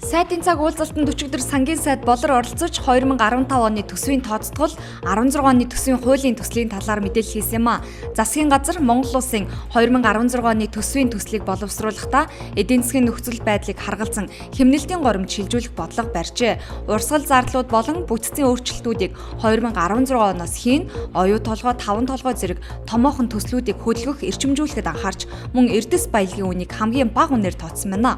Сайтын цаг уулзалтанд өчигдөр сангийн сайд болор оролцож 2015 оны төсвийн тооцтгол 16 оны төсвийн хуулийн төслийн талаар мэдээлэл хийсэн юм а. Засгийн газар Монгол улсын 2016 оны төсвийн төслийг боловсруулахдаа эдийн засгийн нөхцөл байдлыг харгалзан хэмнэлтийн горимж шилжүүлэх бодлого барьжээ. Урсгал зардлууд болон бүтцийн өөрчлөлтүүдийг 2016 оноос хийн оюу толгой, таван толгой зэрэг томоохон төслүүдийг хөдөлгөх, эрчимжүүлэхэд анхаарч мөн эрдэс баялагын үнийг хамгийн бага үнээр тооцсон байна.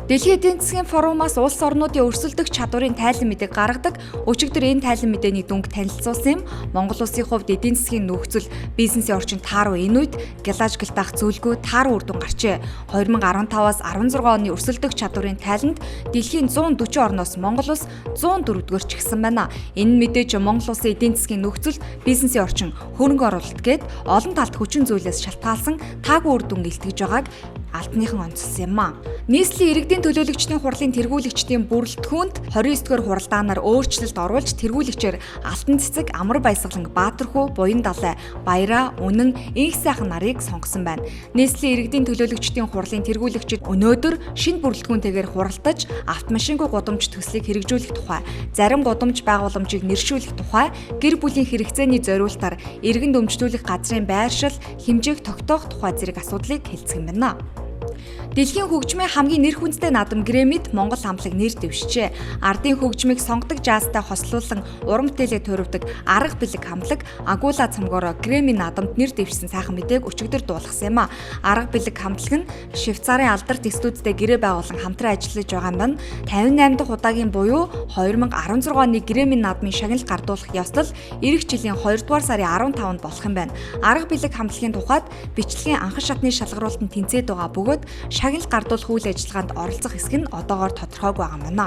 Дэлхийн эдийн засгийн форумаас улс орнуудын өрсөлдөх чадварын тайлан мэдээг гаргадаг. Өчигдөр энэ тайлан мэдээний дүнг танилцуулсан юм. Монгол улсын хувьд эдийн засгийн нөхцөл, бизнесийн орчин тааруу энэ үед гялаж гэлтах зүйлгүй тааруу үр дүн гарчээ. 2015-аас 16 оны өрсөлдөх чадварын тайланд дэлхийн 140 орноос Монгол улс 104-р чигсэн байна. Энэ нь мэдээж Монгол улсын эдийн засгийн нөхцөл, бизнесийн орчин, хөрөнгө оруулалт гээд олон талт хүчин зүйлээс шалтгаалсан таагүй үр дүн илтгэж байгааг алтныхан онцлсан юм а. Нийслэлийн иргэдийн төлөөлөгчдийн хурлын тэргүүлэгчдийн бүрэлдэхүүнд 29-р хуралдаанаар өөрчлөлт оруулж тэргүүлэгчээр Алтан цэцэг, Амар баясгалан, Баатархүү, Буян далай, Баяраа, Үнэн, Инх сайхан нарыг сонгосон байна. Нийслэлийн иргэдийн төлөөлөгчдийн хурлын тэргүүлэгчид өнөөдөр шинэ бүрэлдэхүүнтэйгээр хуралдаж автомашингүй гудамж төслийг хэрэгжүүлэх тухай, зарим гудамж байгууламжийг нэршүүлэх тухай, гэр бүлийн хэрэгцээний зориулалтаар иргэн дөмжлүүлэх газрын байршил, хэмжээг тогтоох тухай зэрэг асуудлыг хэлцэх юм байна. Дэлхийн хөгжмийн хамгийн нэр хүндтэй наадам Грэммид Монгол хамтлаг нэр дэвшжээ. Ардын хөгжмийг сонгодог жазтай хослуулсан уран бүтээлээ туурвдаг арга бэлэг хамтлаг Агуула цамгаараа Грэмми наадамд нэр дэвшсэн сайхан мэдээг өчигдөр дуулгасан юм а. Арга бэлэг хамтлаг нь Швейцарын алдарт студиудтэй гэрээ байгуулан хамтран ажиллаж байгаа юм. 58 дахь удаагийн буюу 2016 оны Грэмми наадмын шагналыг гардуулах ёслол эх жилийн 2 дугаар сарын 15-нд болох юм байна. Арга бэлэг хамтлагийн тухайд бичлэгийн анхан шатны шалгаруулалтанд тэнцээд байгаа бөгөөд шагнал гардуулах үйл ажиллагаанд оролцох хэсэг нь одоогоор тодорхойгүй байгаа юм байна.